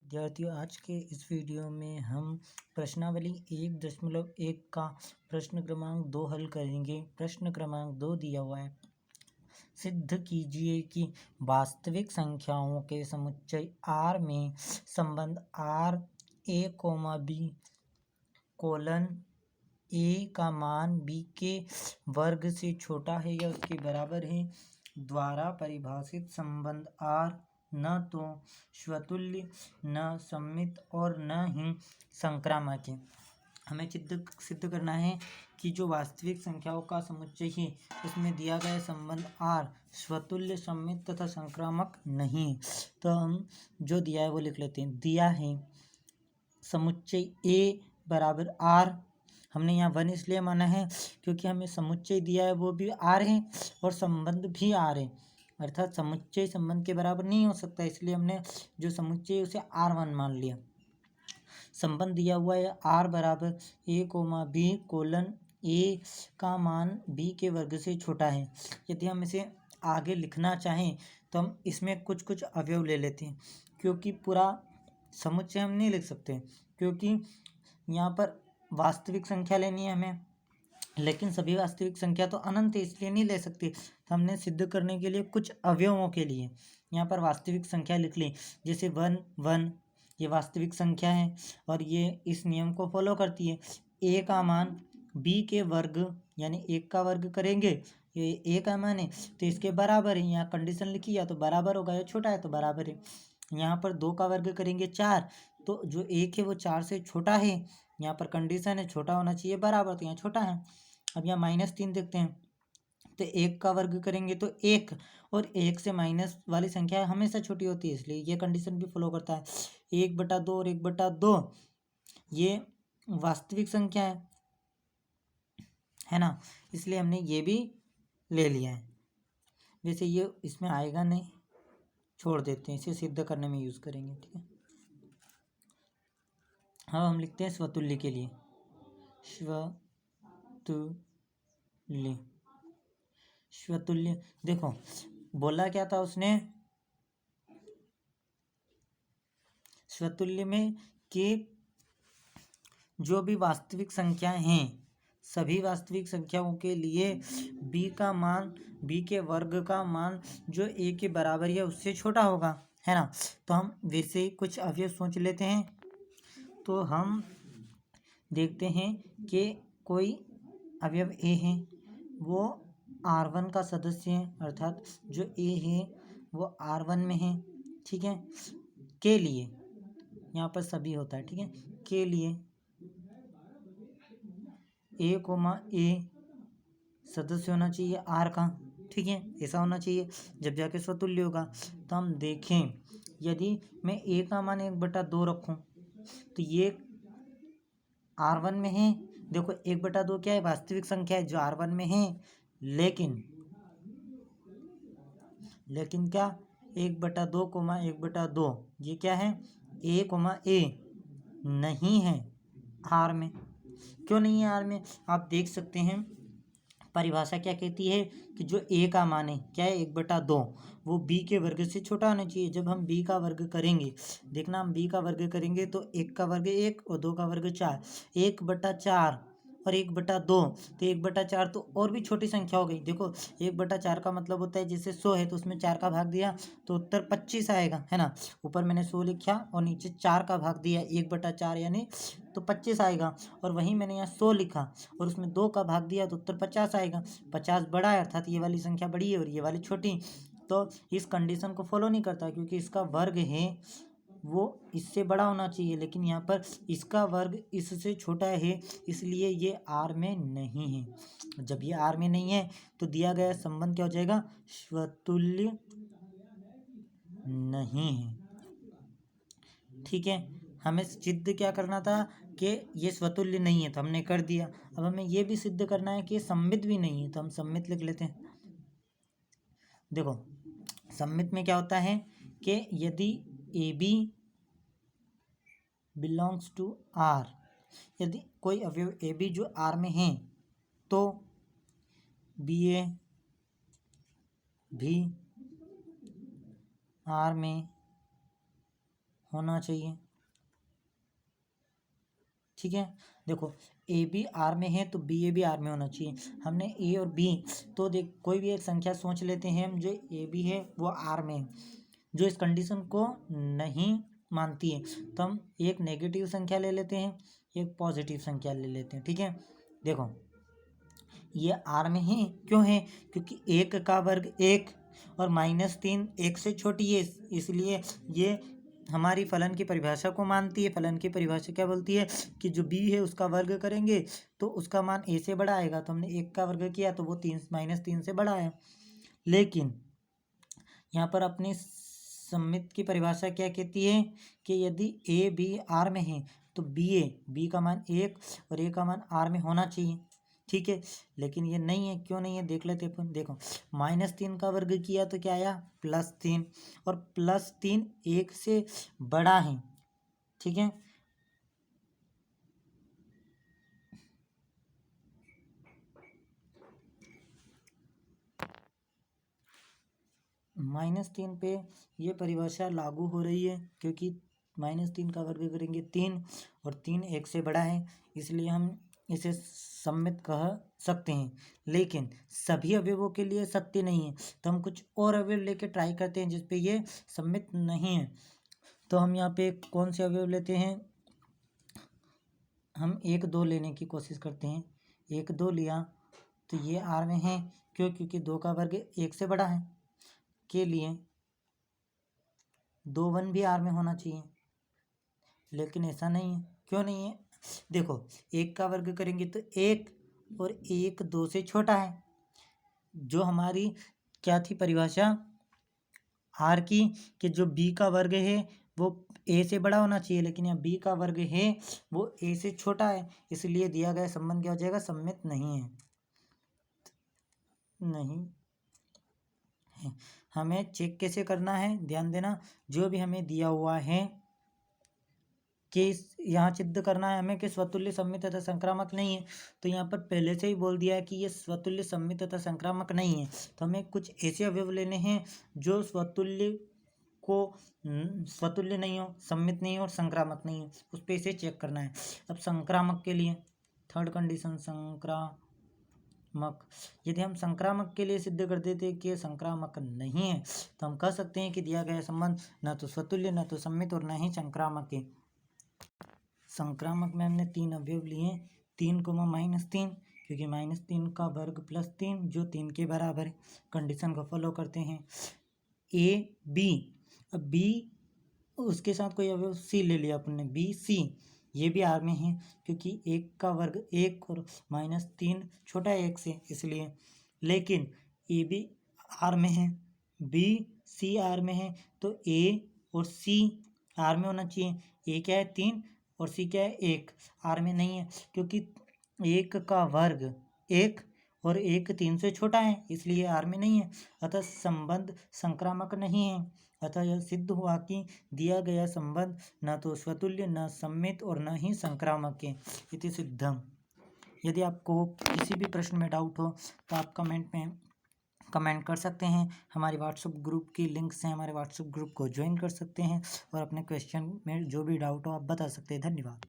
विद्यार्थियों, आज के इस वीडियो में हम प्रश्नावली 1.1 का प्रश्न क्रमांक 2 हल करेंगे। प्रश्न क्रमांक 2 दिया हुआ है, सिद्ध कीजिए कि वास्तविक संख्याओं के समुच्चय R में संबंध R a, b colon a का मान b के वर्ग से छोटा है या उसके बराबर है द्वारा परिभाषित संबंध R न तो स्वतुल्य, न सममित और न ही संक्रामक है। हमें सिद्ध करना है कि जो वास्तविक संख्याओं का समुच्चय है उसमें दिया गया संबंध R स्वतुल्य, सममित तथा संक्रामक नहीं। तो हम जो दिया है वो लिख लेते हैं। दिया है समुच्चय A बराबर R, हमने यहाँ 1 इसलिए माना है क्योंकि हमें समुच्चय दिया है वो भी R है और संबंध भी R है, अर्थात समुच्चय संबंध के बराबर नहीं हो सकता, इसलिए हमने जो समुच्चय है उसे R1 मान लिया। संबंध दिया हुआ है R बराबर a, b कोलन a का मान b के वर्ग से छोटा है। यदि हम इसे आगे लिखना चाहें तो हम इसमें कुछ कुछ अवयव ले लेते हैं, क्योंकि पूरा समुच्चय हम नहीं लिख सकते, क्योंकि यहाँ पर वास्तविक संख्या लेनी है हमें, लेकिन सभी वास्तविक संख्या तो अनंत है इसलिए नहीं ले सकते। तो हमने सिद्ध करने के लिए कुछ अवयवों के लिए यहाँ पर वास्तविक संख्या लिख ली, जैसे 1 1 ये वास्तविक संख्या है और ये इस नियम को फॉलो करती है। a का मान b के वर्ग यानी 1 का वर्ग करेंगे, ये a का मान है तो इसके बराबर है। यहाँ कंडीशन लिखी या तो बराबर होगा या छोटा है तो बराबर है। यहाँ पर 2 का वर्ग करेंगे 4, तो जो 1 है वो 4 से छोटा है। यहाँ पर कंडीशन है छोटा होना चाहिए बराबर, तो यहाँ छोटा है। अब यहाँ -3 देखते हैं, तो 1 का वर्ग करेंगे तो 1, और 1 से माइनस वाली संख्या हमेशा छोटी होती है, इसलिए ये कंडीशन भी फॉलो करता है। 1/2 और 1/2 ये वास्तविक संख्या है ना, इसलिए हमने ये भी ले लिया है। वैसे ये इसमें आएगा नहीं, छोड़ देते हैं, इसे सिद्ध करने में यूज़ करेंगे, ठीक है। हाँ, हम लिखते हैं स्वतुल्य के लिए, स्वतुल्य। देखो बोला क्या था उसने स्वतुल्य में कि जो भी वास्तविक संख्याएं हैं सभी वास्तविक संख्याओं के लिए b का मान b के वर्ग का मान जो a के बराबर है उससे छोटा होगा, है ना। तो हम वैसे ही कुछ अवयव सोच लेते हैं। तो हम देखते हैं कि कोई अवयव a है वो R1 का सदस्य है, अर्थात जो a है वो R1 में है, ठीक है। के लिए यहाँ पर सभी होता है, ठीक है। के लिए a, सदस्य होना चाहिए R का, ठीक है, ऐसा होना चाहिए जब जाके स्वतुल्य होगा। तो हम देखें यदि मैं a का मान 1/2 रखूं तो ये R1 में है। देखो 1/2 क्या है, वास्तविक संख्या है जो R1 में है, लेकिन क्या 1/2, 1/2 ये क्या है, a, नहीं है R में। क्यों नहीं है R में, आप देख सकते हैं परिभाषा क्या कहती है कि जो a का मान है क्या है 1/2, वो b के वर्ग से छोटा होना चाहिए। जब हम b का वर्ग करेंगे, देखना हम b का वर्ग करेंगे तो 1 का वर्ग 1 और 2 का वर्ग 4, 1/4 और 1/2, तो 1/4 तो और भी छोटी संख्या हो गई। देखो 1/4 का मतलब होता है जैसे 100 है तो उसमें 4 का भाग दिया तो उत्तर 25 आएगा, है ना। ऊपर मैंने 100 लिखा और नीचे 4 का भाग दिया 1/4 यानी तो 25 आएगा, और वहीं मैंने यहाँ 100 लिखा और उसमें 2 का भाग दिया तो उत्तर 50 आएगा। 50 बड़ा है अर्थात ये वाली संख्या बड़ी है और ये वाली छोटी, तो इस कंडीशन को फॉलो नहीं करता क्योंकि इसका वर्ग है वो इससे बड़ा होना चाहिए, लेकिन यहाँ पर इसका वर्ग इससे छोटा है, इसलिए ये R में नहीं है। जब ये R में नहीं है तो दिया गया संबंध क्या हो जाएगा, स्वतुल्य नहीं है, ठीक है। हमें सिद्ध क्या करना था कि ये स्वतुल्य नहीं है तो हमने कर दिया। अब हमें ये भी सिद्ध करना है कि ये सममित भी नहीं है, तो हम सममित लिख लेते हैं। देखो सममित में क्या होता है कि यदि AB बिलोंग्स टू R, यदि कोई अवयव AB जो R में है तो BA भी R में होना चाहिए। ठीक है, देखो ए बी आर में है तो बी ए भी आर में होना चाहिए। हमने ए और बी, तो देख कोई भी एक संख्या सोच लेते हैं हम, जो ए बी है वो आर में है, जो इस कंडीशन को नहीं मानती है, तो हम एक नेगेटिव संख्या ले लेते हैं, एक पॉजिटिव संख्या ले लेते हैं। ठीक है, देखो ये आर में है, क्यों है? क्योंकि एक का वर्ग एक और -3 एक से छोटी है, इसलिए ये हमारी फलन की परिभाषा को मानती है। फलन की परिभाषा क्या बोलती है कि जो बी है उसका वर्ग करेंगे तो उसका मान ए से बड़ा आएगा, तो हमने एक का वर्ग किया तो वो -3 से बड़ा आया। लेकिन यहाँ पर अपनी सममित की परिभाषा क्या कहती है कि यदि ए बी आर में है तो बी का मान 1 और ए का मान आर में होना चाहिए। ठीक है, लेकिन ये नहीं है, क्यों नहीं है देख लेते अपन। देखो -3 का वर्ग किया तो क्या आया +3, और +3 1 से बड़ा है। ठीक है, -3 पे ये परिभाषा लागू हो रही है, क्योंकि -3 का वर्ग करेंगे 3 और 3 1 से बड़ा है, इसलिए हम इसे सममित कह सकते हैं। लेकिन सभी अवयवों के लिए सत्य नहीं है, तो हम कुछ और अवयव लेके ट्राई करते हैं जिसपे ये सममित नहीं है। तो हम यहाँ पे कौन से अवयव लेते हैं? हम 1 2 लेने की कोशिश करते हैं। 1 2 लिया तो ये आर में है, क्यों? क्योंकि 2 का वर्ग 1 से बड़ा है, के लिए 2 1 भी आर में होना चाहिए, लेकिन ऐसा नहीं है। क्यों नहीं है? देखो 1 का वर्ग करेंगे तो 1 और 1 2 से छोटा है। जो हमारी क्या थी परिभाषा आर की, कि जो बी का वर्ग है वो ए से बड़ा होना चाहिए, लेकिन यहाँ बी का वर्ग है वो ए से छोटा है, इसलिए दिया गया संबंध क्या हो जाएगा? सममित नहीं है। नहीं है। हमें चेक कैसे करना है, ध्यान देना। जो भी हमें दिया हुआ है कि यहाँ सिद्ध करना है हमें कि स्वतुल्य सममित तथा संक्रामक नहीं है, तो यहाँ पर पहले से ही बोल दिया है कि ये स्वतुल्य सममित तथा संक्रामक नहीं है। तो हमें कुछ ऐसे अवयव लेने हैं जो स्वतुल्य स्वतुल्य नहीं हो, सममित नहीं हो और संक्रामक नहीं हो, उस पर इसे चेक करना है। अब संक्रामक के लिए थर्ड कंडीशन संक्रामक, यदि हम संक्रामक के लिए सिद्ध कर देते कि संक्रामक नहीं है, तो हम कह सकते हैं कि दिया गया संबंध न तो स्वतुल्य, न तो सममित और न ही संक्रामक है। संक्रामक में हमने 3 अवयव लिए, 3 -3, क्योंकि -3 का वर्ग +3 जो 3 के बराबर है। कंडीशन को फॉलो करते हैं। ए बी, अब बी उसके साथ कोई अवयव सी ले लिया अपन ने, बी सी, ये भी आर में है, क्योंकि 1 का वर्ग 1 और -3 छोटा है 1 से, इसलिए। लेकिन ए बी आर में है, बी सी आर में है, तो ए और सी आर में होना चाहिए। ए क्या है 3 और सी क्या है 1, आर में नहीं है, क्योंकि 1 का वर्ग 1 और 1 3 से छोटा है, इसलिए आर में नहीं है। अतः संबंध संक्रामक नहीं है। अतः यह सिद्ध हुआ कि दिया गया संबंध न तो स्वतुल्य, न सममित और न ही संक्रामक है। इति सिद्धम। यदि आपको किसी भी प्रश्न में डाउट हो तो आप कमेंट में कमेंट कर सकते हैं। हमारे व्हाट्सएप ग्रुप की लिंक्स हैं, हमारे व्हाट्सएप ग्रुप को ज्वाइन कर सकते हैं और अपने क्वेश्चन में जो भी डाउट हो आप बता सकते हैं। धन्यवाद।